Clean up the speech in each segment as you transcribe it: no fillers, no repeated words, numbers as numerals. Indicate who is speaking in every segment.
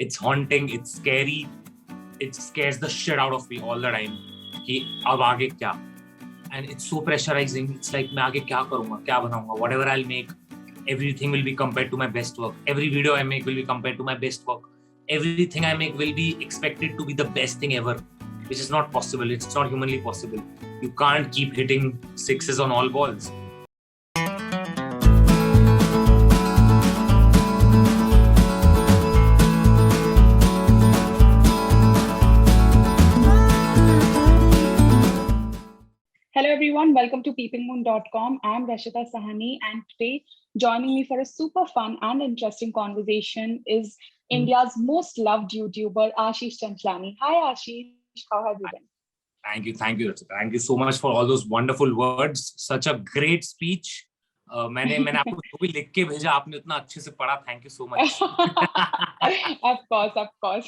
Speaker 1: It's haunting, it's scary, it scares the shit out of me all the time. कि अब आगे क्या? And it's so pressurizing. It's like मैं आगे क्या करूँगा, क्या बनाऊँगा? Whatever I'll make, everything will be compared to my best work. Every video I make will be compared to my best work. Everything I make will be expected to be the best thing ever, which is not possible. It's not humanly possible. You can't keep hitting sixes on all balls.
Speaker 2: Hello everyone, welcome to PeepingMoon.com. I'm Rashida Sahani, and today joining me for a super fun and interesting conversation is India's most loved YouTuber, Ashish Chanchlani. Hi Ashish, how have you been?
Speaker 1: Thank you, Rashida. Thank you so much for all those wonderful words. Such a great speech. मैंने आपको जो भी लिख के भेजा आपने उतना अच्छे से पढ़ा. Thank you so much.
Speaker 2: Of course.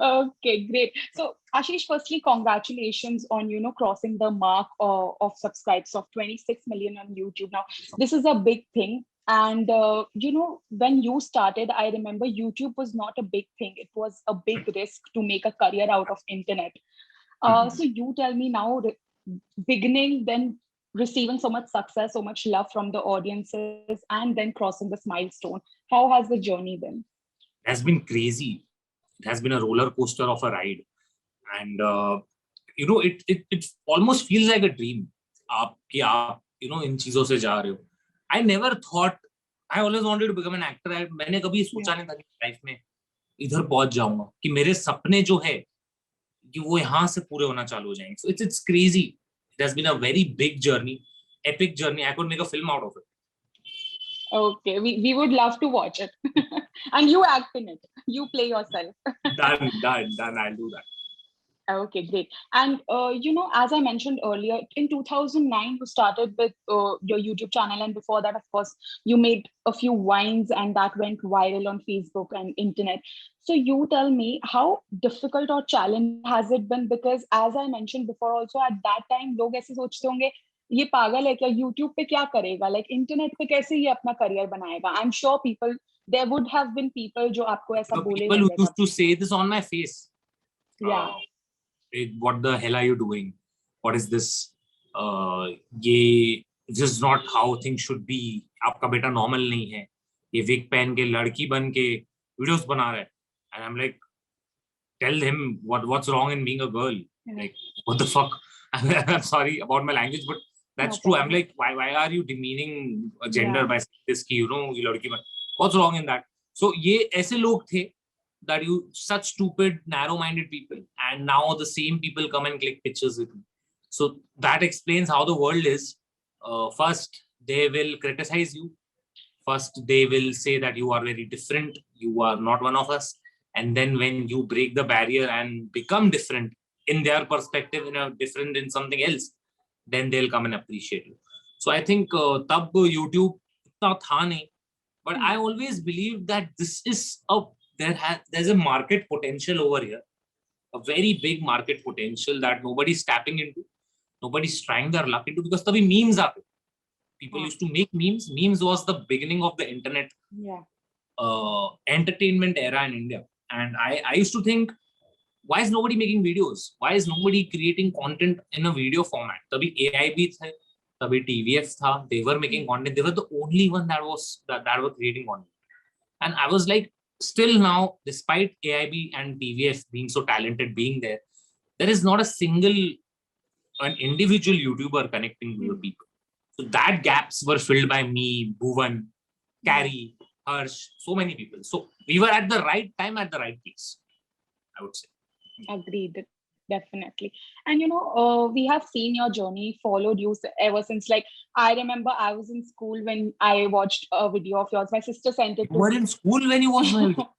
Speaker 2: Okay, great. So Ashish, firstly, congratulations on crossing the mark of subscribers of 26 million on YouTube. Now, this is a big thing. And when you started, I remember YouTube was not a big thing. It was a big risk to make a career out of internet. So you tell me now, beginning, then receiving so much success, so much love from the audiences, and then crossing this milestone. How has the journey been?
Speaker 1: It has been crazy. It has been a roller coaster of a ride. And, it almost feels like a dream. In चीजों से जा रहे हो. I never thought, I always wanted to become an actor. मैंने कभी सोचा नहीं था कि लाइफ में इधर पहुंच जाऊंगा कि मेरे सपने जो है कि वो यहाँ से पूरे होना चालू हो जाएंगे. So it's crazy. It has been a very big journey, epic journey. I could make a film out of it.
Speaker 2: Okay, we would love to watch it. And you act in it. You play yourself.
Speaker 1: Done. I'll do that.
Speaker 2: Okay, great. And, as I mentioned earlier, in 2009, you started with your YouTube channel. And before that, of course, you made a few vines and that went viral on Facebook and internet. So you tell me, how difficult or challenging has it been? Because as I mentioned before also, at that time, लोग ऐसे सोचते होंगे, ये पागल है क्या, YouTube पे क्या करेगा? Like internet पे कैसे ये अपना career बनाएगा? I'm sure there would have been people जो आपको ऐसा बोले.
Speaker 1: People who used to say this on my face.
Speaker 2: Yeah.
Speaker 1: What the hell are you doing? What is this? This is not how things should be. आपका बेटा normal नहीं है. ये wig पहन के लड़की बन के videos बना रहा है. And I'm like, tell him what's wrong in being a girl. Like, what the fuck? I'm sorry about my language, but that's true. I'm like, why are you demeaning a gender by saying this? Ki, ये लड़की बन. What's wrong in that? So ये ऐसे लोग थे that such stupid, narrow-minded people, and now the same people come and click pictures with me. So that explains how the world is. First, they will criticize you. First, they will say that you are very different. You are not one of us. And then when you break the barrier and become different in their perspective, different in something else, then they'll come and appreciate you. So I think tab YouTube itna tha nahi, but I always believe that this is there's a market potential over here, a very big market potential that nobody's tapping into, nobody's trying their luck into, because tabhi memes are. People used to make memes. Memes was the beginning of the internet entertainment era in India. And I used to think, why is nobody making videos? Why is nobody creating content in a video format? Tabhi AIB tha, tabhi TVF tha. They were making content. They were the only one that were creating content. And I was like, still now, despite AIB and TVF being so talented, being there is not a single an individual YouTuber connecting to the people. So that gaps were filled by me, Bhuvan, Carrie, Harsh, so many people. So we were at the right time, at the right place, I would say.
Speaker 2: Agreed, definitely. And we have seen your journey, followed you ever since. Like, I remember I was in school when I watched a video of yours. My sister sent it to me.
Speaker 1: You were in school when you watched my video?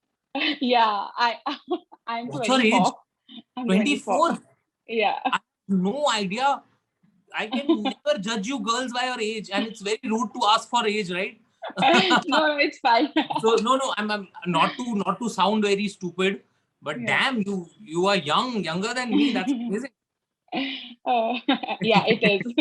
Speaker 2: Yeah, I'm 24.
Speaker 1: What's your age?
Speaker 2: I'm
Speaker 1: 24?
Speaker 2: Yeah.
Speaker 1: I have no idea. I can never judge you girls by your age, and it's very rude to ask for age, right?
Speaker 2: No, it's fine.
Speaker 1: So no, I'm not to sound very stupid, but damn, you are younger than me. That's amazing.
Speaker 2: Yeah, it is.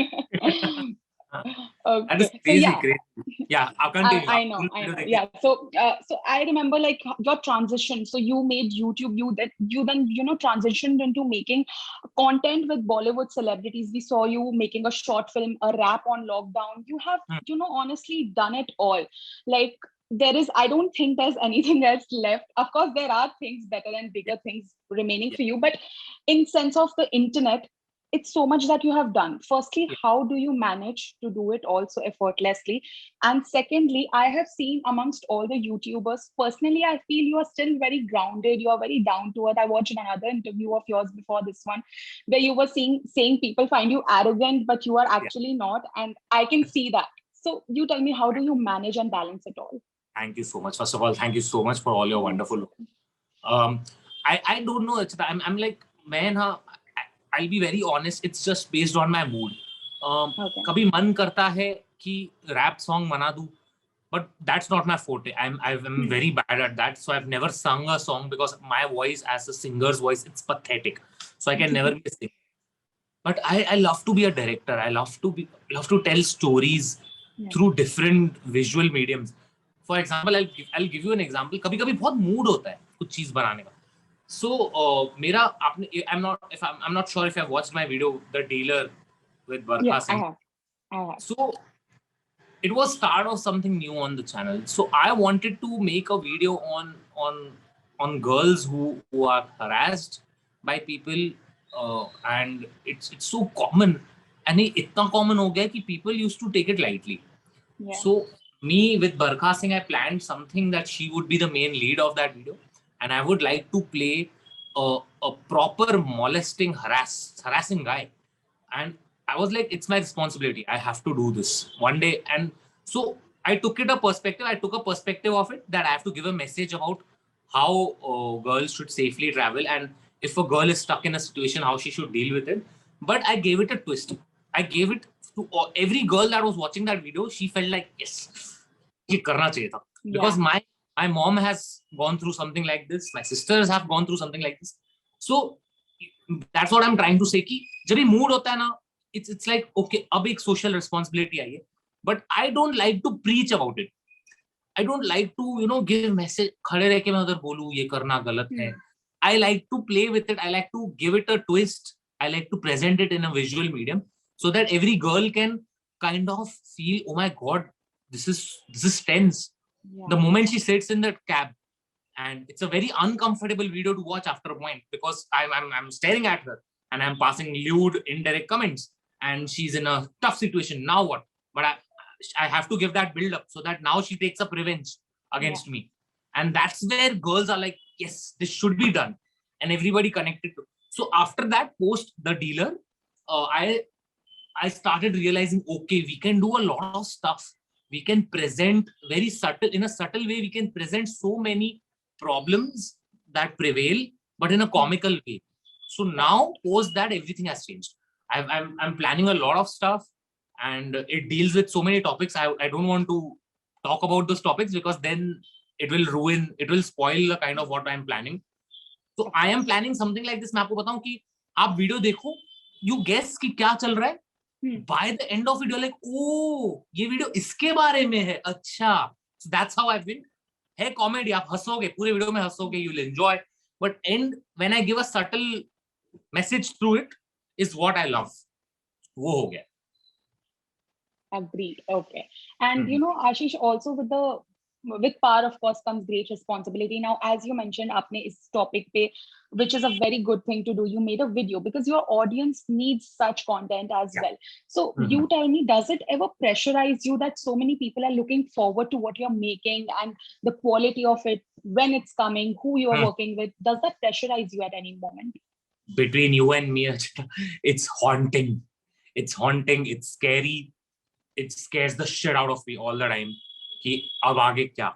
Speaker 1: That is
Speaker 2: Okay. So
Speaker 1: crazy,
Speaker 2: yeah,
Speaker 1: crazy. Yeah, I'll continue.
Speaker 2: I
Speaker 1: आप
Speaker 2: know,
Speaker 1: full
Speaker 2: I
Speaker 1: video
Speaker 2: know.
Speaker 1: देखिए.
Speaker 2: Yeah. So I remember like your transition. So you made YouTube. You then transitioned into making content with Bollywood celebrities. We saw you making a short film, a rap on lockdown. You have
Speaker 1: Hmm.
Speaker 2: honestly done it all. Like there is, I don't think there's anything else left. Of course, there are things better and
Speaker 1: Yeah,
Speaker 2: bigger things remaining
Speaker 1: yeah,
Speaker 2: for you, but in sense of the internet, it's so much that you have done. Firstly,
Speaker 1: yeah,
Speaker 2: how do you manage to do it also effortlessly? And secondly, I have seen amongst all the YouTubers, personally, I feel you are still very grounded. You are very down to earth. I watched another interview of yours before this one, where you were saying people find you arrogant, but you are
Speaker 1: yeah.
Speaker 2: actually not. And I can see that. So you tell me, how do you manage and balance it all?
Speaker 1: Thank you so much. First of all, thank you so much for all your
Speaker 2: You're most
Speaker 1: wonderful.
Speaker 2: welcome.
Speaker 1: I don't know. I'm like, man, हाँ, I'll be very honest. It's just based on my mood.
Speaker 2: Okay.
Speaker 1: कभी मन करता है कि rap song बना दूं, but that's not my forte. I'm
Speaker 2: Hmm.
Speaker 1: very bad at that. So I've never sung a song because my voice as a singer's voice, it's pathetic. So I can never be a singer. But I love to be a director. I love to tell stories
Speaker 2: Yeah.
Speaker 1: through different visual mediums. For example, I'll give you an example. कभी कभी बहुत mood होता है कुछ चीज बनाने का. So मेरा आपने I'm not sure if you have watched my video The Dealer with
Speaker 2: Yeah,
Speaker 1: Barkha
Speaker 2: I
Speaker 1: Singh.
Speaker 2: have. I have.
Speaker 1: So it was start of something new on the channel. So I wanted to make a video on girls who are harassed by people, and it's so common, and ये इतना common हो गया कि people used to take it lightly.
Speaker 2: Yeah.
Speaker 1: So me with Barkha Singh, I planned something that she would be the main lead of that video, and I would like to play a proper molesting harassing guy. And I was like, it's my responsibility. I have to do this one day. And so I took it a perspective. I took a perspective of it that I have to give a message about how girls should safely travel, and if a girl is stuck in a situation, how she should deal with it. But I gave it a twist. I gave it to every girl that was watching that video. She felt like, yes, ये करना चाहिए था. Because
Speaker 2: Yeah.
Speaker 1: my mom has gone through something like this. My sisters have gone through something like this. So that's what I'm trying to say कि जब ये mood होता है ना, it's like okay, अब एक social responsibility आई है. But I don't like to preach about it. I don't like to give message खड़े रह के मैं उधर बोलूँ ये करना गलत है.
Speaker 2: Hmm.
Speaker 1: I like to play with it. I like to give it a twist. I like to present it in a visual medium so that every girl can kind of feel, oh my god, this is tense. The
Speaker 2: Yeah.
Speaker 1: moment she sits in that cab, and it's a very uncomfortable video to watch after a point because I'm staring at her and I'm passing lewd indirect comments, and she's in a tough situation. Now what? But I have to give that build up so that now she takes up revenge
Speaker 2: Yeah.
Speaker 1: against me, and that's where girls are like, yes, this should be done, and everybody connected to. So after that post The Dealer, uh, I I started realizing, okay, we can do a lot of stuff. We can present very subtle, in a subtle way, we can present so many problems that prevail, but in a
Speaker 2: Hmm.
Speaker 1: comical way. So
Speaker 2: Correct.
Speaker 1: now, post that, everything has changed. I'm planning a lot of stuff, and it deals with so many topics. I don't want to talk about those topics because then it will spoil the kind of what I'm planning. So
Speaker 2: Of
Speaker 1: I am
Speaker 2: course.
Speaker 1: planning something like this. मैं आपको बताऊं कि आप video देखो, you guess कि क्या चल रहा है.
Speaker 2: Hmm.
Speaker 1: By the end of it, you're like, oh, ये वीडियो इसके बारे में है. अच्छा. So that's how I've been. है कॉमेडी, आप हंसोगे पूरे वीडियो में, हंसोगे, you'll enjoy. But end when I give a subtle message through it is what I love. वो हो गया.
Speaker 2: Agreed. Okay. And
Speaker 1: Mhm.
Speaker 2: Ashish, also with power, of course, comes great responsibility. Now, as you mentioned, apne is topic pe, which is a very good thing to do. You made a video because your audience needs such content as
Speaker 1: Yeah.
Speaker 2: well. So
Speaker 1: Mhm.
Speaker 2: you tell me, does it ever pressurize you that so many people are looking forward to what you're making and the quality of it, when it's coming, who you're
Speaker 1: Hmm.
Speaker 2: working with? Does that pressurize you at any moment?
Speaker 1: Between you and me, Archita, it's haunting. It's haunting. It's scary. It scares the shit out of me all the time. कि अब आगे क्या?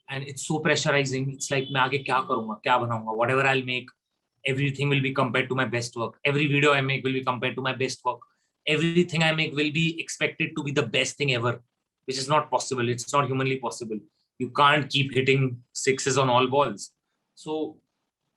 Speaker 1: And it's so pressurizing. It's like मैं आगे क्या करूँगा, क्या बनाऊँगा? Whatever I'll make, everything will be compared to my best work. Every video I make will be compared to my best work. Everything I make will be expected to be the best thing ever, which is not possible. It's not humanly possible. You can't keep hitting sixes on all balls. So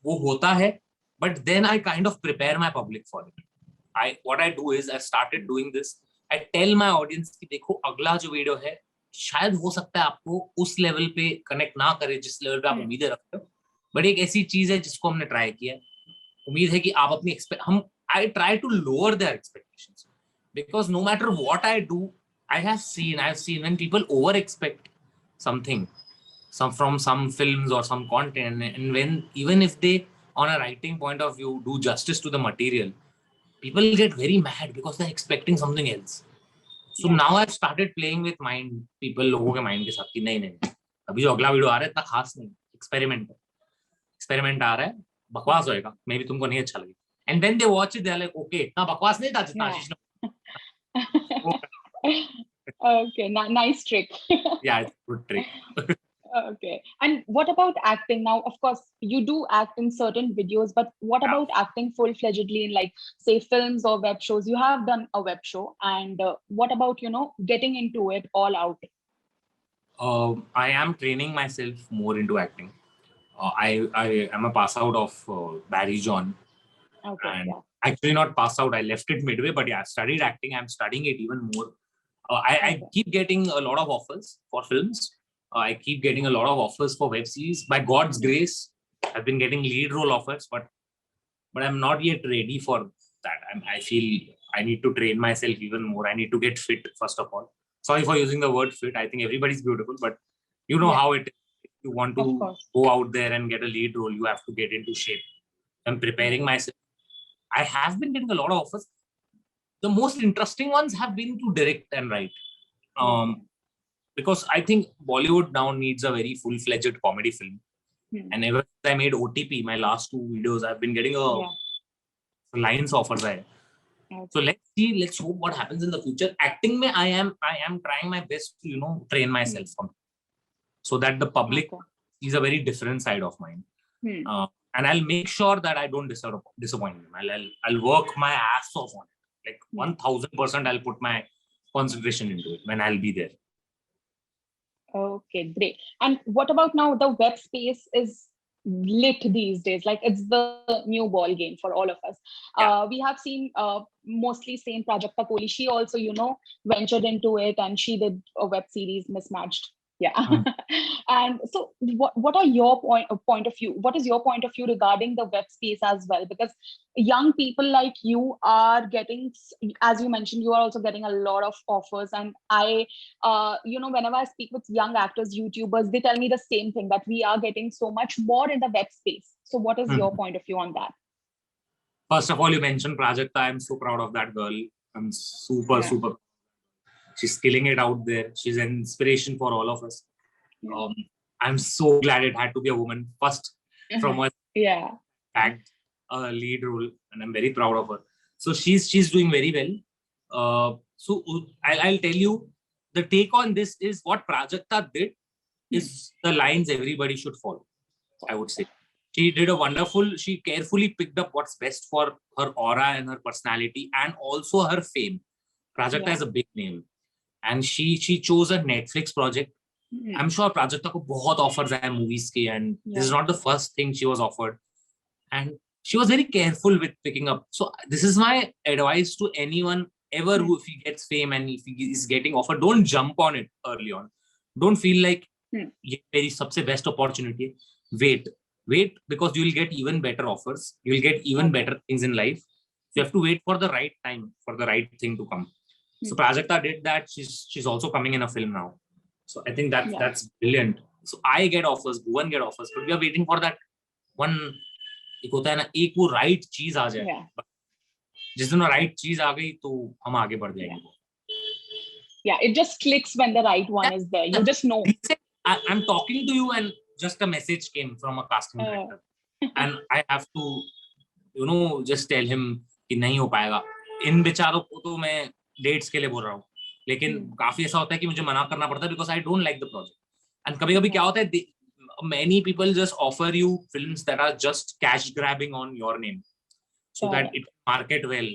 Speaker 1: वो होता है, but then I kind of prepare my public for it. What I do is I started doing this I tell my audience कि देखो अगला जो video है शायद हो सकता है आपको उस लेवल पे कनेक्ट ना करे जिस लेवल पे आप उम्मीदें रखते हो, बट एक ऐसी चीज है जिसको हमने ट्राई किया है. उम्मीद है कि आप अपनी हम I try to lower their expectations because no matter what I do, I've seen when people over expect something, from some films or some content, and when even if they on a writing point of view do justice to the material, people get very mad because they're expecting something else. So now I've started playing with mind people, लोगों के mind के साथ कि नहीं नहीं अभी जो अगला वीडियो आ रहा है इतना खास नहीं, एक्सपेरिमेंट आ रहा है, बकवास होएगा, मे भी तुमको नहीं अच्छा लगेगा. And when they watch it, they're like, okay, इतना बकवास नहीं था जितना आशीष ने.
Speaker 2: Okay, nice trick.
Speaker 1: Yeah, it's a good trick.
Speaker 2: Okay. And what about acting? Now, of course, you do act in certain videos, but what about acting full-fledgedly in, like, say, films or web shows? You have done a web show, and what about, getting into it all out?
Speaker 1: I am training myself more into acting. I am a pass out of Barry John.
Speaker 2: Okay.
Speaker 1: And actually not pass out, I left it midway, but yeah, I've studied acting. I'm studying it even more. I keep getting a lot of offers for films. I keep getting a lot of offers for web series. By God's grace, I've been getting lead role offers, but I'm not yet ready for that. I feel I need to train myself even more. I need to get fit, first of all. Sorry for using the word fit. I think everybody's beautiful, but you know how it is. If you want to go out there and get a lead role, you have to get into shape. I'm preparing myself. I have been getting a lot of offers. The most interesting ones have been to direct and write. Because I think Bollywood now needs a very full-fledged comedy film. And ever since I made OTP, my last 2 videos, I've been getting lines offers. So let's hope what happens in the future. Acting mein I am trying my best to train myself from, so that the public sees a very different side of mine. And I'll make sure that I don't disappoint them. I'll work my ass off on it. Like 1000% I'll put my concentration into it when I'll be there.
Speaker 2: Okay, great. And what about now? The web space is lit these days. Like, it's the new ball game for all of us. We have seen mostly same Prajakta Koli. She also, ventured into it, and she did a web series, Mismatched. And so what are your point of view? What is your point of view regarding the web space as well? Because young people like you are getting, as you mentioned, you are also getting a lot of offers. And I, whenever I speak with young actors, YouTubers, they tell me the same thing, that we are getting so much more in the web space. So what is your point of view on that?
Speaker 1: First of all, you mentioned Prajakta. I'm so proud of that girl. I'm super. She's killing it out there. She's an inspiration for all of us. I'm so glad it had to be a woman first from a tagged lead role, and I'm very proud of her. So she's doing very well. So I'll tell you, the take on this is what Prajakta did is the lines everybody should follow. I would say she did a wonderful. She carefully picked up what's best for her aura and her personality, and also her fame. Prajakta is a big name. And she chose a Netflix project. I'm sure Prajakta ko bahut offers hai movies ke, and this is not the first thing she was offered. And she was very careful with picking up. So this is my advice to anyone ever who, if he gets fame and if he is getting offered, don't jump on it early on. Don't feel like ye meri sabse best opportunity. Wait, because you will get even better offers. You will get even better things in life. You have to wait for the right time, for the right thing to come. So Prajakta did that. She's also coming in a film now. So I think that's brilliant. So I get offers, Bhuvan get offers, but we are waiting for that one. एक होता है ना, एक वो right चीज आ जाए. जिस दिन वो right चीज आ गई तो हम आगे बढ़ जाएंगे.
Speaker 2: Yeah, it just clicks when the right one is there. You just know.
Speaker 1: I'm talking to you and just a message came from a casting director, and I have to just tell him कि नहीं हो पाएगा. इन बेचारों को तो मैं dates के लिए बोल रहा हूँ, लेकिन काफी ऐसा होता है कि मुझे मना करना पड़ता है because I don't like the project. And कभी-कभी क्या होता है, many people just offer you films that are just cash grabbing on your name so that it market well.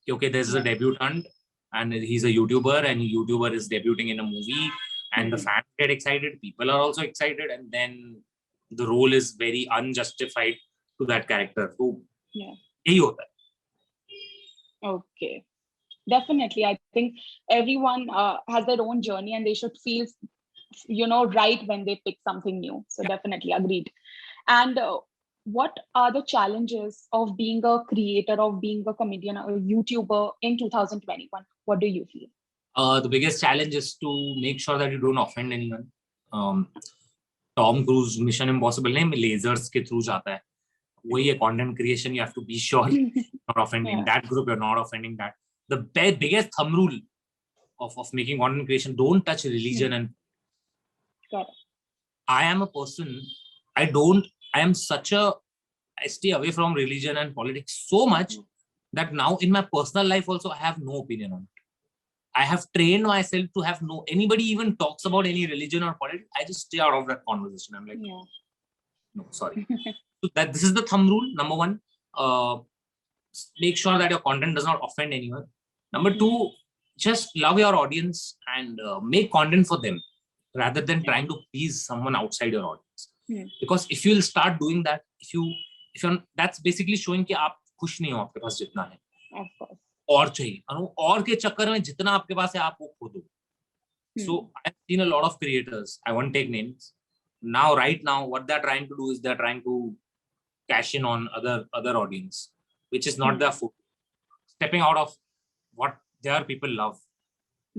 Speaker 1: Okay, there's a debutant and he's a YouTuber, and YouTuber is debuting in a movie, and the fans get excited, people are also excited, and then the role is very unjustified to that character. So यही होता है.
Speaker 2: Okay. Definitely. I think everyone has their own journey and they should feel, right when they pick something new. So definitely agreed. And what are the challenges of being a creator, of being a comedian or a YouTuber in 2021? What do you feel?
Speaker 1: The biggest challenge is to make sure that you don't offend anyone. Um, Tom Cruise Mission Impossible नहीं lasers के through जाता है. वही है content creation. You have to be sure you're not offending that group. You're not offending that. The biggest thumb rule of making content creation: don't touch religion and.
Speaker 2: Got it.
Speaker 1: I am a person. I am such a. I stay away from religion and politics so much that now in my personal life also I have no opinion on it. I have trained myself to have no. Anybody even talks about any religion or politics, I just stay out of that conversation. I'm like, no, sorry. So this is the thumb rule. Number one, make sure that your content does not offend anyone. Number two, just love your audience and make content for them rather than trying to please someone outside your audience. Because if you will start doing that, if you're that's basically showing कि आप खुश नहीं हो आपके पास जितना है. Of course. और चाहिए और के चक्कर में जितना आपके पास है आप वो खो दो. So I've seen a lot of creators. I won't take names. Right now, what they're trying to do is they're trying to cash in on other audience, which is not their fault. Stepping out of what their people love.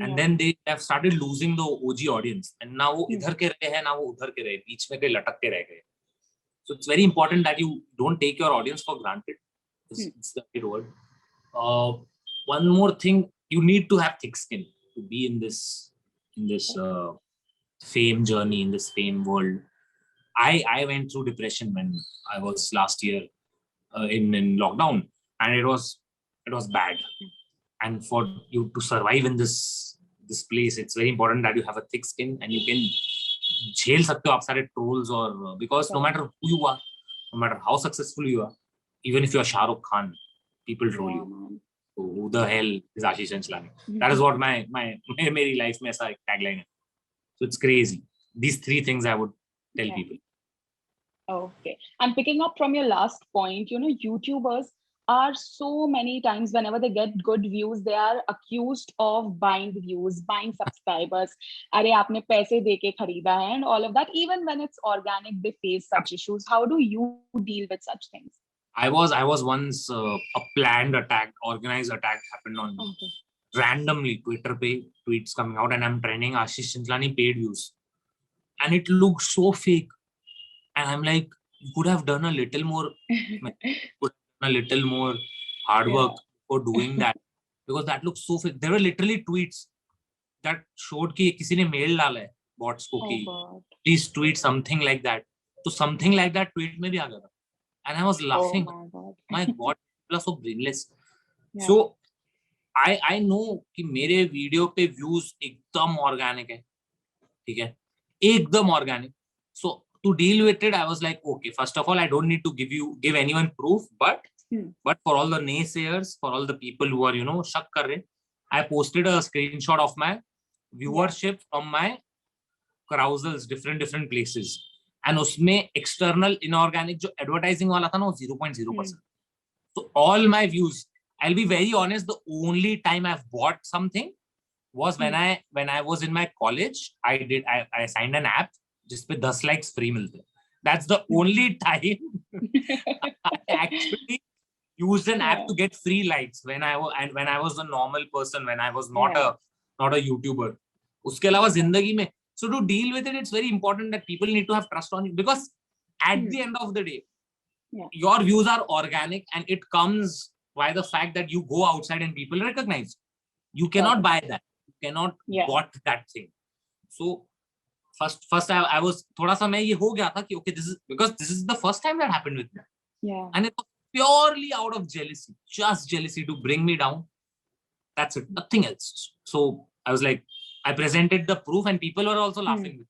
Speaker 1: And then they have started losing the OG audience. And now वो इधर के रहे हैं, ना वो उधर के रहे, बीच में कहीं लटक के रह गए. So it's very important that you don't take your audience for granted. It's the right word. One more thing, you need to have thick skin to be in this fame journey, in this fame world. I went through depression when I was last year in lockdown, and it was bad. And for you to survive in this place, it's very important that you have a thick skin and you can झेल सकते हो आप सारे trolls or because no matter who you are, no matter how successful you are, even if you are Shah Rukh Khan, people troll you. So who the hell is Ashish Chanchlani? That is what my मेरी life में ऐसा tagline है. So it's crazy. These three things I would tell people.
Speaker 2: Okay. And picking up from your last point, YouTubers are so many times, whenever they get good views, they are accused of buying views, buying subscribers. Arey, aapne paise deke kharida hai, and all of that. Even when it's organic, they face such issues. How do you deal with such things?
Speaker 1: I was once a planned attack, organized attack happened on me. Randomly, Twitter page tweets coming out, and I'm trending Ashish Chanchlani paid views, and it looked so fake. And I'm like, you could have done a little more, hard work for doing that, because that looks so fake. There were literally tweets that showed कि किसी ने mail डाला है bots को कि please tweet something like that. So something like that tweet में भी आ गया था. And I was laughing. My God, people are so brainless. So I know कि मेरे वीडियो पे views एकदम organic है, ठीक है, एकदम organic. So to deal with it, I was like, okay, first of all, I don't need to give anyone proof, but for all the naysayers, for all the people who are shak kar rahe, I posted a screenshot of my viewership from my carousels, different places, and उसमें external inorganic जो advertising वाला था ना 0.0%. So all my views, I'll be very honest, the only time I've bought something was when I was in my college. I signed an app जिसपे 10 likes free मिलते. That's the only time I actually used an app to get free likes when I was a normal person, when I was not a YouTuber. उसके अलावा जिंदगी में. So to deal with it, it's very important that people need to have trust on you, because at the end of the day, your views are organic, and it comes by the fact that you go outside and people recognize. You cannot buy that. You cannot bought that thing. So first I was थोड़ा सा मैं ये हो गया था कि okay, this is the first time that happened with me. And it was purely out of jealousy, just jealousy to bring me down. That's it, nothing else. So I was like, I presented the proof, and people were also laughing with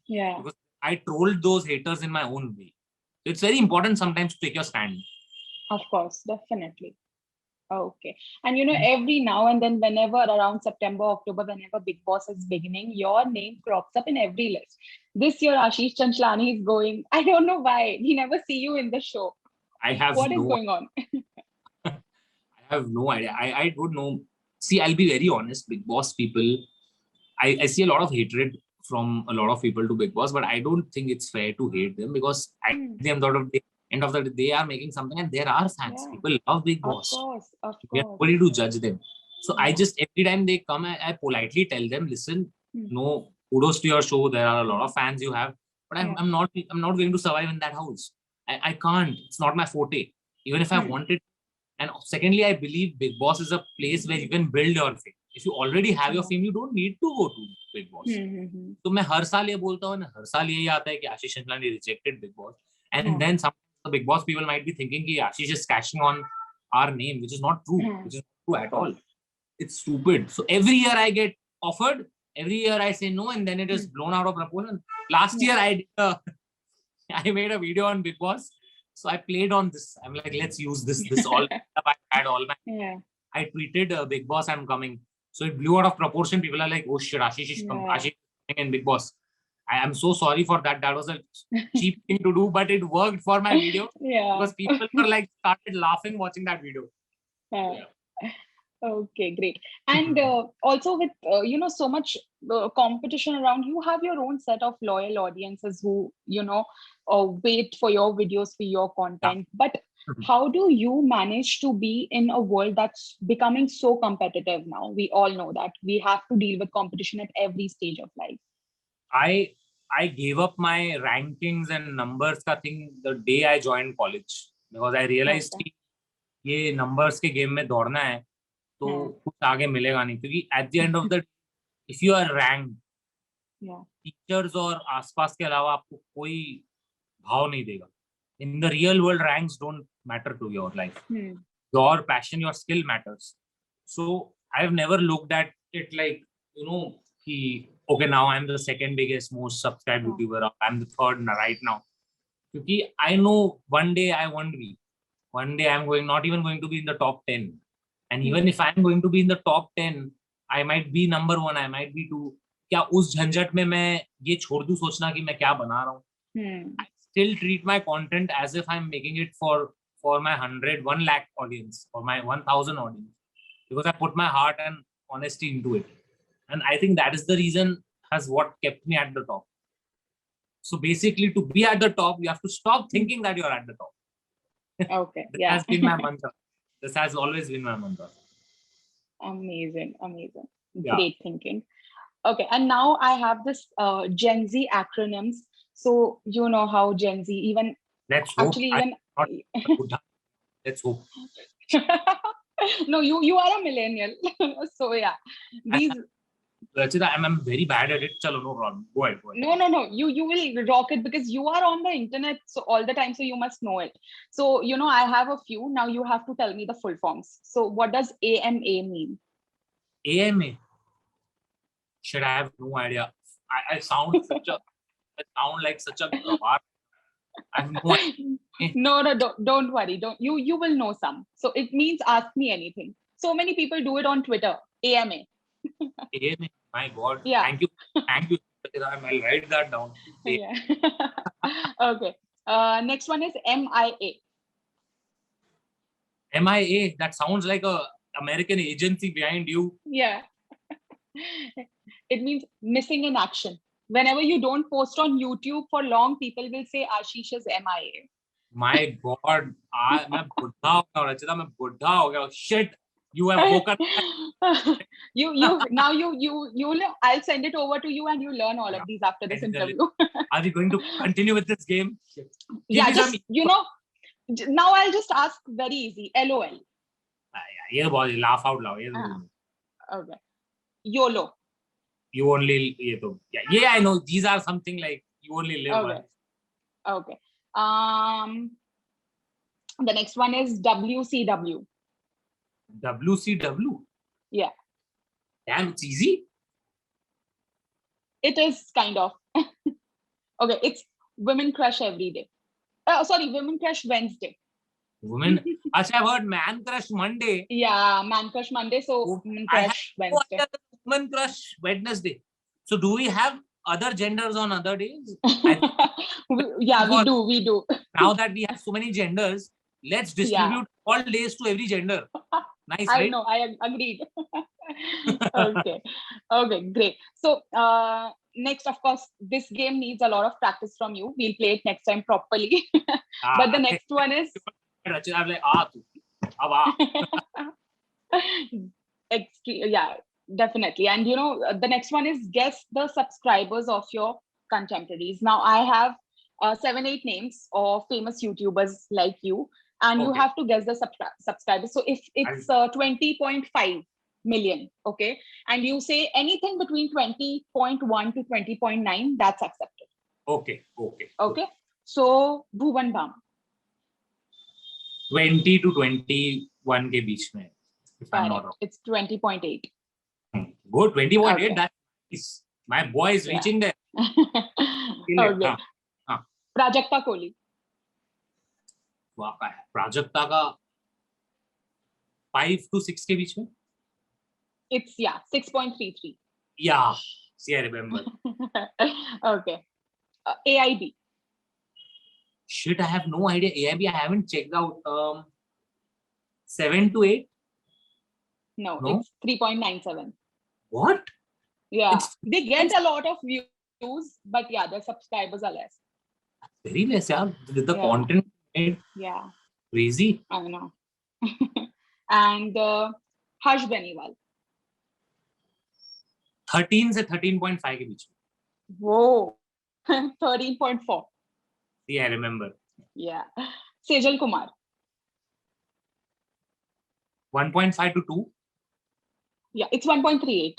Speaker 1: me. Because I trolled those haters in my own way. So it's very important sometimes to take your stand.
Speaker 2: Of course, definitely. Okay. And every now and then, whenever around September, October, whenever Bigg Boss is beginning, your name crops up in every list. This year, Ashish Chanchlani is going. I don't know why. We never see you in the show. What is going on?
Speaker 1: I have no idea. I don't know. See, I'll be very honest. Bigg Boss people, I see a lot of hatred from a lot of people to Bigg Boss, but I don't think it's fair to hate them because at the end of the day, they are making something and there are fans.
Speaker 2: Yeah,
Speaker 1: People love Bigg
Speaker 2: of
Speaker 1: Boss.
Speaker 2: course, of
Speaker 1: We are
Speaker 2: course.
Speaker 1: nobody to judge them. So I
Speaker 2: Yeah.
Speaker 1: just, every time they come, I politely tell them, listen, no, kudos to your show. There are a lot of fans you have, but I'm not going to survive in that house. I can't. It's not my forte. Even if I wanted. And secondly, I believe Bigg Boss is a place where you can build your fame. If you already have your fame, you don't need to go to Bigg Boss. तो मैं हर साल ये बोलता हूँ, हर साल यही आता है कि आशीष Chanchlani rejected Bigg Boss, and then some the Bigg Boss people might be thinking कि Ashish is cashing on our name, which is not true, which is not true at all. It's stupid. So every year I get offered, every year I say no, and then it is blown out of proportion. Last year I made a video on Bigg Boss. So I played on this. I'm like, let's use this. This all I had all my. I tweeted Bigg Boss, I'm coming. So it blew out of proportion. People are like, oh shit, Ashish is Ashish in Bigg Boss. I am so sorry for that. That was a cheap thing to do, but it worked for my video. Because people were like started laughing watching that video.
Speaker 2: Okay, great. And also with so much competition around, you have your own set of loyal audiences who wait for your videos, for your content. But how do you manage to be in a world that's becoming so competitive now? We all know that we have to deal with competition at every stage of life.
Speaker 1: I gave up my rankings and numbers ka thing the day I joined college, because I realized कि ये numbers के game में दौड़ना है तो कुछ आगे मिलेगा नहीं, क्योंकि at the end of the day, if you are ranked, teachers और आसपास के अलावा आपको कोई भाव नहीं देगा. In the real world, ranks don't matter to your life. Your passion, your skill matters. So I've never looked at it like, okay, now I'm the second biggest, most subscribed YouTuber. I'm the third right now. Because I know one day I won't be. One day I'm not even going to be in the top 10. And even if I'm going to be in the top 10, I might be number 1, I might be 2. क्या उस झंझट में मैं ये छोड़ दूं सोचना कि मैं क्या बना रहा हूँ? I still treat my content as if I'm making it for my 1 lakh audience or my 1,000 audience, because I put my heart and honesty into it. And I think that is the reason has what kept me at the top. So basically, to be at the top, you have to stop thinking that you're at the top.
Speaker 2: Okay.
Speaker 1: That has been my mantra. This has always been my mantra.
Speaker 2: Amazing. Great thinking. Okay. And now I have this Gen Z acronyms. So you know how Gen Z even
Speaker 1: let's hope.
Speaker 2: Actually even
Speaker 1: let's hope.
Speaker 2: No, you are a millennial. So yeah. These
Speaker 1: Rachita, I'm very bad at it. Chalo, no problem. Go ahead.
Speaker 2: No. You will rock it because you are on the internet so all the time, so you must know it. So I have a few. Now you have to tell me the full forms. So what does AMA mean?
Speaker 1: AMA? Should I have no idea? I sound like such a gavar. I have no idea.
Speaker 2: No, don't worry. You will know some. So it means ask me anything. So many people do it on Twitter. AMA.
Speaker 1: AMA. My God.
Speaker 2: Yeah.
Speaker 1: Thank you. I'll write that down.
Speaker 2: Yeah. Okay. Next one is MIA.
Speaker 1: MIA. That sounds like a American agency behind you.
Speaker 2: Yeah. It means missing in action. Whenever you don't post on YouTube for long, people will say Ashish is MIA.
Speaker 1: My God. मैं बुढ़ा हो गया रचिता, मैं बुढ़ा हो गया. Shit. You have woken.
Speaker 2: Now I'll send it over to you and you learn all of these after this interview.
Speaker 1: Are we going to continue with this game?
Speaker 2: Yeah, just now I'll just ask very easy. LOL.
Speaker 1: Yeah, boy, laugh out loud.
Speaker 2: Okay. YOLO.
Speaker 1: You only yeah, I know. These are something like you only live once.
Speaker 2: Okay. The next one is WCW.
Speaker 1: WCW?
Speaker 2: Yeah.
Speaker 1: Damn, it's easy.
Speaker 2: It is kind of. Okay, it's Women Crush every day. Women Crush Wednesday.
Speaker 1: Women. I've heard Man Crush Monday.
Speaker 2: Yeah, Man Crush Monday. So Women Crush Wednesday.
Speaker 1: Women Crush Wednesday. So do we have other genders on other days?
Speaker 2: We do.
Speaker 1: Now that we have so many genders, let's distribute all days to every gender. Nice,
Speaker 2: I
Speaker 1: right?
Speaker 2: know, I agreed. Okay. Okay, great. So next, of course, this game needs a lot of practice from you. We'll play it next time properly. But the next one is
Speaker 1: I'm like, tu. Ab aa.
Speaker 2: yeah, definitely. And the next one is guess the subscribers of your contemporaries. Now I have 7, 8 names of famous YouTubers like you, and you
Speaker 1: Okay.
Speaker 2: have to guess the subscribers. So if it's 20.5 million, okay, and you say anything between 20.1 to 20.9, that's accepted.
Speaker 1: Okay.
Speaker 2: So Bhuvan Bam.
Speaker 1: 20 to 21 के बीच में, if I'm not wrong.
Speaker 2: It's 20.8.
Speaker 1: Good, 20.8.
Speaker 2: Okay.
Speaker 1: That is, my boy is reaching there.
Speaker 2: Okay. Prajakta Koli.
Speaker 1: Prajakta का 5 to 6 के बीच में.
Speaker 2: It's 6.33.
Speaker 1: Yeah, see, I remember.
Speaker 2: Okay. AIB.
Speaker 1: Shit, I have no idea. AIB, I haven't checked out. 7 to 8?
Speaker 2: No, it's 3.97.
Speaker 1: What?
Speaker 2: Yeah, they get a lot of views, but yeah, their subscribers are less.
Speaker 1: Very less, yeah. The content is crazy.
Speaker 2: I know. And Harsh Beniwal.
Speaker 1: 13 से 13.5 के बीच में.
Speaker 2: Whoa. 13.4.
Speaker 1: Yeah, I remember.
Speaker 2: Yeah. Sejal Kumar.
Speaker 1: 1.5 to 2.
Speaker 2: Yeah, it's 1.38.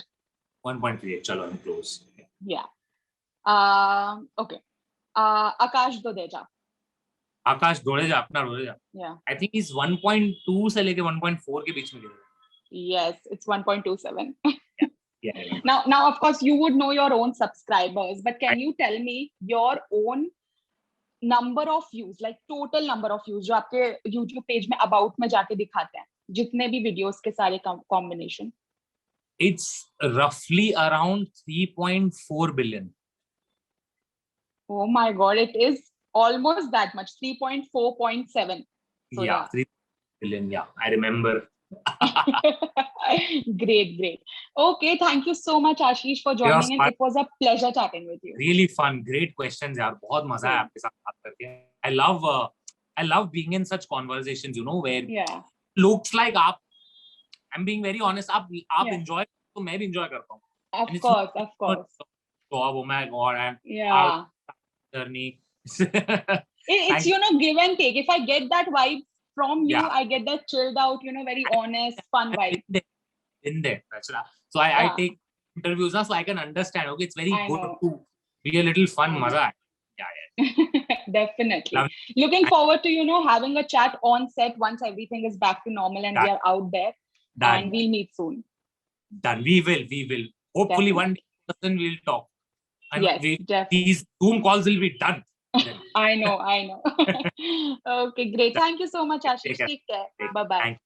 Speaker 1: 1.38. Chalo, I'm close.
Speaker 2: Yeah. Okay. Akash Dodeja.
Speaker 1: Akash Dodeja, अपना Dodeja.
Speaker 2: Yeah.
Speaker 1: I think he's 1.2 से लेके 1.4 के बीच में.
Speaker 2: Yes, it's 1.27.
Speaker 1: Yeah.
Speaker 2: Now, of course, you would know your own subscribers, but can you tell me your own number of views, like total number of views, जो आपके YouTube page में about में जाके दिखाते हैं, जितने भी videos के सारे combination?
Speaker 1: It's roughly around 3.4 billion.
Speaker 2: Oh my God, it is almost that much, 3.4.7. So,
Speaker 1: yeah, 3 billion. Yeah, I remember.
Speaker 2: Great. Okay, thank you so much, Ashish, for joining in. It was a pleasure chatting with you.
Speaker 1: Really fun, great questions, yaar. बहुत मजा आया आपके साथ बात करके. I love being in such conversations, where looks like I'm being very honest. आप enjoy, तो मैं भी enjoy करता हूँ.
Speaker 2: Of course.
Speaker 1: Oh my God, and journey.
Speaker 2: It's give and take. If I get that vibe from you, I get that chilled out, very honest, fun vibe.
Speaker 1: In there. So I take interviews now, so I can understand. Okay, it's very good to be a little fun. Maza. Yeah.
Speaker 2: Definitely. Looking forward to having a chat on set once everything is back to normal and we are out there. And we'll meet soon.
Speaker 1: Done. We will. Hopefully one person will talk. And these Zoom calls will be done.
Speaker 2: I know. Okay, great. Thank you so much, Ashish. Take care. Bye-bye.